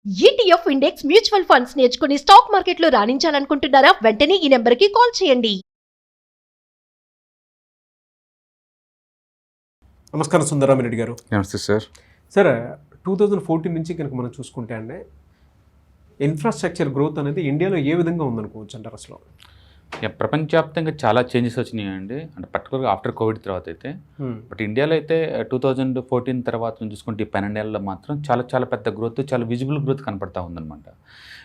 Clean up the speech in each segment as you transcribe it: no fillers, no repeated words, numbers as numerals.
ETF index mutual funds నేర్చుకుని stock మార్కెట్లో రాణించాలనుకుంటున్నారా? వెంటనే ఈ నెంబర్కి కాల్ చేయండి. నమస్కారం సుందరరామిరెడ్డి గారు. నమస్తే సార్. సార్ 2014 నుంచి కనుక మనం చూసుకుంటే అండి ఇన్ఫ్రాస్ట్రక్చర్ గ్రోత్ అనేది ఇండియాలో ఏ విధంగా ఉందనుకోవచ్చు అంటారు అసలు? ప్రపంచవ్యాప్తంగా చాలా చేంజెస్ వచ్చినాయండి, అంటే పర్టికులర్గా ఆఫ్టర్ కోవిడ్ తర్వాత అయితే. బట్ ఇండియాలో అయితే 2014 తర్వాత నుంచి చూసుకుంటే ఈ 12 ఏళ్ళలో మాత్రం చాలా చాలా పెద్ద గ్రోత్, చాలా విజిబుల్ గ్రోత్ కనపడతా ఉందన్నమాట.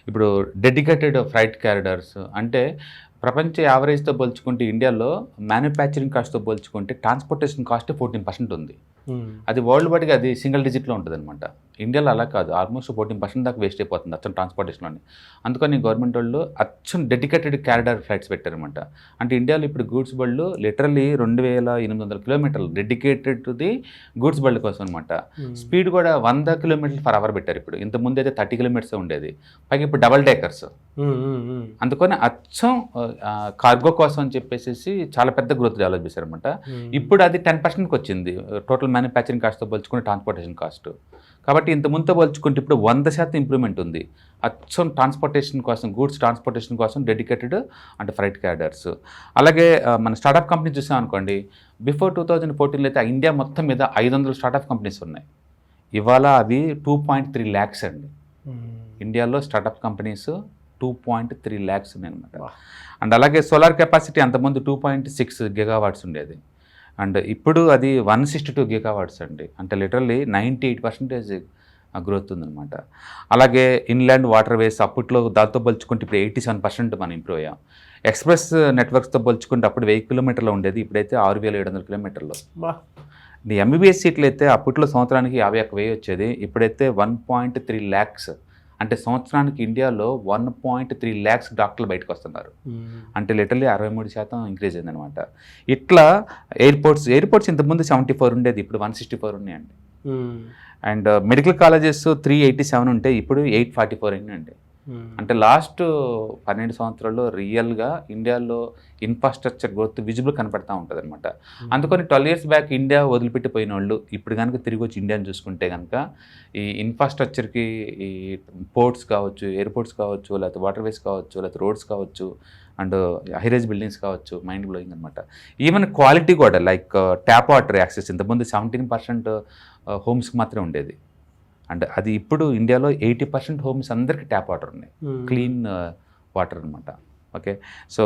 ఇప్పుడు డెడికేటెడ్ ఫ్రైట్ క్యారిడర్స్ అంటే ప్రపంచ యావరేజ్తో పోల్చుకుంటే ఇండియాలో మ్యానుఫ్యాక్చరింగ్ కాస్ట్తో పోల్చుకుంటే ట్రాన్స్పోర్టేషన్ కాస్ట్ 14% ఉంది. అది వరల్డ్ వైడ్గా అది సింగిల్ డిజిట్లో ఉంటుంది అనమాట. ఇండియాలో అలా కాదు, ఆల్మోస్ట్ 14% దాకా వేస్ట్ అయిపోతుంది అచ్చం ట్రాన్స్పోర్టేషన్లోని. అందుకని గవర్నమెంట్ వాళ్ళు అచ్చం డెడికేటెడ్ క్యారిడర్ ఫ్లైట్స్ పెట్టారనమాట. అంటే ఇండియాలో ఇప్పుడు గూడ్స్ బళ్ళు లిటరల్లీ 2800 కిలోమీటర్లు డెడికేటెడ్ది గూడ్స్ బళ్ళు కోసం అనమాట. స్పీడ్ కూడా 100 km/h పెట్టారు ఇప్పుడు. ఇంతకుముందు అయితే 30 km ఉండేది, పైగా ఇప్పుడు డబల్ డేకర్స్. అందుకని అచ్చం కార్గో కోసం అని చెప్పేసి చాలా పెద్ద గ్రోత్ డెవలప్ చేశారనమాట. ఇప్పుడు అది 10%కి వచ్చింది టోటల్ మ్యానుఫ్యాక్చరింగ్ కాస్ట్తో పోల్చుకుని ట్రాన్స్పోర్టేషన్ కాస్ట్. కాబట్టి ఇంత ముందుతో పోల్చుకుంటే ఇప్పుడు 100% ఇంప్రూవ్మెంట్ ఉంది అచ్చం ట్రాన్స్పోర్టేషన్ కోసం, గూడ్స్ ట్రాన్స్పోర్టేషన్ కోసం డెడికేటెడ్ అంటే ఫ్రైట్ క్యారిడర్స్. అలాగే మన స్టార్టప్ కంపెనీ చూసాం అనుకోండి, బిఫోర్ 2014 అయితే ఇండియా మొత్తం మీద 500 స్టార్టప్ కంపెనీస్ ఉన్నాయి. ఇవాళ అవి 2.3 lakhs అండి. ఇండియాలో స్టార్టప్ కంపెనీస్ 2.3 lakhs ఉన్నాయి అనమాట. అండ్ అలాగే సోలార్ కెపాసిటీ అంతకుముందు 2.6 GW ఉండేది, అండ్ ఇప్పుడు అది 162 GW అండి. అంటే లిటరల్లీ 98% గ్రోత్ ఉందన్నమాట. అలాగే ఇన్లాండ్ వాటర్ వేస్ అప్పట్లో దాంతో పోల్చుకుంటే ఇప్పుడు 87% మనం ఇంప్రూవ్ అయ్యాం. ఎక్స్ప్రెస్ నెట్వర్క్స్తో పోల్చుకుంటే అప్పుడు 1000 కిలోమీటర్లు ఉండేది, ఇప్పుడైతే 6700 కిలోమీటర్లు. ఎంబీబీఎస్ సీట్లు అయితే అప్పట్లో సంవత్సరానికి 51,000 వచ్చేది, ఇప్పుడైతే 1.3 lakhs. అంటే సంవత్సరానికి ఇండియాలో 1.3 lakhs డాక్టర్లు బయటకు వస్తున్నారు. అంటే లిటరల్లీ 63% ఇంక్రీజ్ అయిందనమాట. ఇట్లా ఎయిర్పోర్ట్స్ ఇంతకుముందు 74 ఉండేది, ఇప్పుడు 164 ఉన్నాయండి. అండ్ మెడికల్ కాలేజెస్ 387 ఉంటే ఇప్పుడు 844 అయినాయండి. అంటే లాస్ట్ 12 సంవత్సరాల్లో రియల్గా ఇండియాలో ఇన్ఫ్రాస్ట్రక్చర్ గ్రోత్ విజిబుల్ కనపడతా ఉంటుంది అనమాట. అందుకని 12 years బ్యాక్ ఇండియా వదిలిపెట్టిపోయిన వాళ్ళు ఇప్పుడు కనుక తిరిగి వచ్చి ఇండియాని చూసుకుంటే కనుక ఈ ఇన్ఫ్రాస్ట్రక్చర్కి ఈ పోర్ట్స్ కావచ్చు, ఎయిర్పోర్ట్స్ కావచ్చు, లేకపోతే వాటర్వేస్ కావచ్చు, లేకపోతే రోడ్స్ కావచ్చు, అండ్ హైరేజ్ బిల్డింగ్స్ కావచ్చు, మైండ్ బ్లోయింగ్ అనమాట. ఈవెన్ క్వాలిటీ కూడా లైక్ ట్యాప్ వాటర్ యాక్సెస్ ఇంతకుముందు 17% హోమ్స్కి మాత్రమే ఉండేది, అండ్ అది ఇప్పుడు ఇండియాలో 80% హోమ్స్ అందరికీ ట్యాప్ వాటర్ ఉన్నాయి, క్లీన్ వాటర్ అనమాట. ఓకే, సో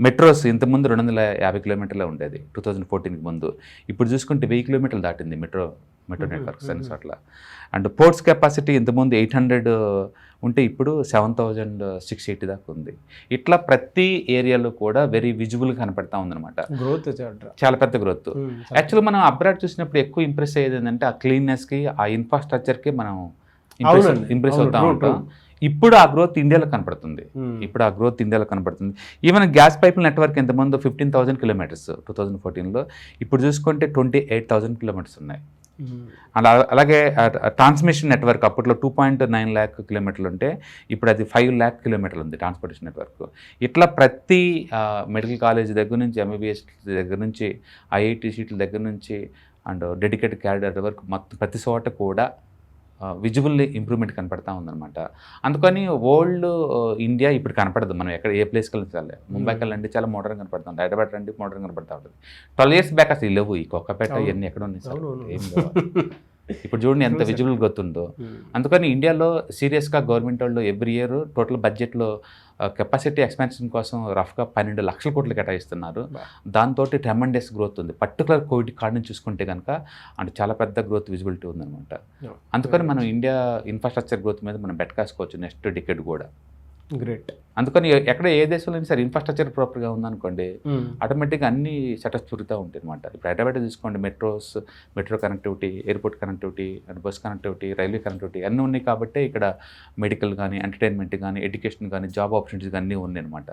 మెట్రోస్ ఇంతకుముందు 250 కిలోమీటర్లే ఉండేది 2014కి ముందు, ఇప్పుడు చూసుకుంటే 1000 కిలోమీటర్లు దాటింది మెట్రో నెట్వర్క్స్ అని అట్లా. అండ్ పోర్ట్స్ కెపాసిటీ ఇంతకుముందు 800 ఉంటే ఇప్పుడు 7680 దాకా ఉంది. ఇట్లా ప్రతి ఏరియాలో కూడా వెరీ విజిబుల్ కనపడతా ఉందన్నమాట. గ్రోత్ చాలా పెద్ద గ్రోత్. యాక్చువల్గా మనం అబ్రాడ్ చూసినప్పుడు ఎక్కువ ఇంప్రెస్ అయ్యేది ఏంటంటే ఆ క్లీన్నెస్కి, ఆ ఇన్ఫ్రాస్ట్రక్చర్కి మనం ఇంప్రెస్ అవుతా ఉంటాం. ఇప్పుడు ఆ గ్రోత్ ఇండియాలో కనపడుతుంది. ఈవెన్ గ్యాస్ పైప్ నెట్వర్క్ ఇంతకుముందు 15,000 kilometers 2014లో, ఇప్పుడు చూసుకుంటే 28,000 kilometers ఉన్నాయి. అలాగే ట్రాన్స్మిషన్ నెట్వర్క్ అప్పట్లో 2.9 lakh kilometers ఉంటే ఇప్పుడు అది 5 lakh kilometers ఉంది ట్రాన్స్పోర్టేషన్ నెట్వర్క్. ఇట్లా ప్రతి మెడికల్ కాలేజ్ దగ్గర నుంచి, ఎంబీబీఎస్ దగ్గర నుంచి, ఐఐటి సీట్ల దగ్గర నుంచి, అండ్ డెడికేటెడ్ క్యారిడర్ వరకు మొత్తం ప్రతి చోట కూడా విజిబుల్ ఇంప్రూవ్మెంట్ కనపడతా ఉందన్నమాట. అందుకని ఓల్డ్ ఇండియా ఇప్పుడు కనపడదు. మనం ఎక్కడ ఏ ప్లేస్కి వెళ్ళాలి, ముంబైకి వెళ్ళండి చాలా మోడర్న్ కనపడతా ఉంటుంది, హైదరాబాద్ రండి మోడర్న్ కనపడతా ఉంటుంది. 12 years బ్యాక్ అసలు లేవు ఈ కొక్కపేట ఇవన్నీ ఎక్కడ ఉన్నాయి సార్, ఏం లేవు. ఇప్పుడు చూడండి ఎంత విజిబుల్ గుర్తుందో. అందుకని ఇండియాలో సీరియస్గా గవర్నమెంట్ వాళ్ళు ఎవ్రీ ఇయర్ టోటల్ బడ్జెట్లో కెపాసిటీ ఎక్స్పాన్షన్ కోసం రఫ్గా 12 లక్షల కోట్లు కేటాయిస్తున్నారు. దాంతో ట్రెమెండస్ గ్రోత్ ఉంది. పర్టికులర్ కోవిడ్ కాడ నుంచి చూసుకుంటే కనుక అంటే చాలా పెద్ద గ్రోత్ విజిబిలిటీ ఉందన్నమాట. అందుకని మనం ఇండియా ఇన్ఫ్రాస్ట్రక్చర్ గ్రోత్ మీద మనం బెట్ కాసుకోవచ్చు నెక్స్ట్ డికెడ్ కూడా. గ్రేట్. అందుకని ఎక్కడ ఏ దేశంలో సరే ఇన్ఫ్రాస్ట్రక్చర్ ప్రాపర్గా ఉందనుకోండి, ఆటోమేటిక్గా అన్ని సెటప్స్ పెరుగుతూ ఉంటాయి అనమాట. ఇప్పుడు హైదరాబాద్ తీసుకోండి, metro connectivity, airport connectivity, and bus connectivity, railway connectivity అన్నీ ఉన్నాయి. కాబట్టి ఇక్కడ మెడికల్ కానీ, ఎంటర్టైన్మెంట్ కానీ, ఎడ్యుకేషన్ కానీ, జాబ్ ఆపర్చునిటీస్ అన్నీ ఉన్నాయి అనమాట.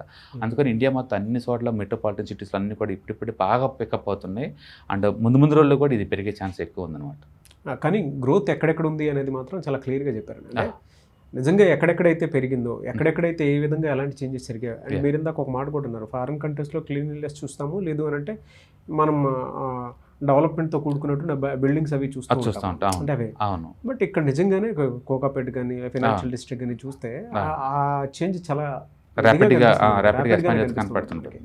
అందుకని ఇండియా మొత్తం అన్ని చోట్ల మెట్రోపాలిటన్ సిటీస్లో అన్నీ కూడా ఇప్పుడిప్పుడే బాగా పికప్ అవుతున్నాయి. అండ్ ముందు రోజుల్లో కూడా ఇది పెరిగే ఛాన్స్ ఎక్కువ ఉందన్నమాట. కానీ గ్రోత్ ఎక్కడెక్కడ ఉంది అనేది మాత్రం చాలా క్లియర్గా చెప్పారు. నిజంగా ఎక్కడెక్కడైతే పెరిగిందో, ఎక్కడెక్కడైతే ఏ విధంగా ఎలాంటి చేంజెస్ జరిగాయి అండ్ మీరు ఇందాక ఒక మాట కూడా ఉన్నారు, ఫారిన్ కంట్రీస్లో క్లీన్లీనెస్ చూస్తాము, లేదు అని అంటే మనం డెవలప్మెంట్తో కూడుకున్నట్టు బిల్డింగ్స్ అవి అది చూస్తూ చూస్తూ ఉంటాం అంటే అవే. అవును బట్ ఇక్కడ నిజంగానే కోకాపేట్ కానీ ఫైనాన్షియల్ డిస్ట్రిక్ట్ కానీ చూస్తే ఆ చేంజ్ చాలా ర్యాపిడ్గా కనిపిస్తుంది. ర్యాపిడ్గా Rapid గానే ఎక్స్పాండ్ కనిపిస్తుంది కనపడుతుంటుంది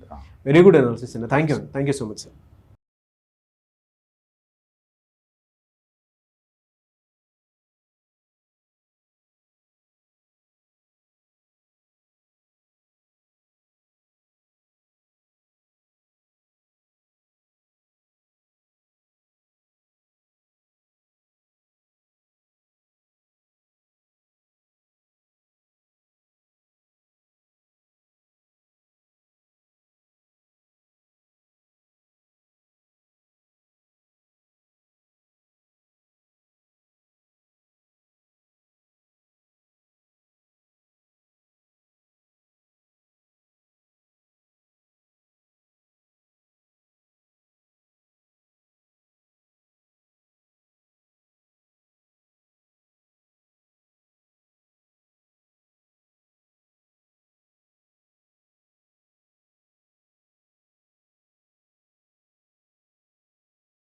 వెరీ గుడ్ అనాలిసిస్ అండి. Thank you so much sir.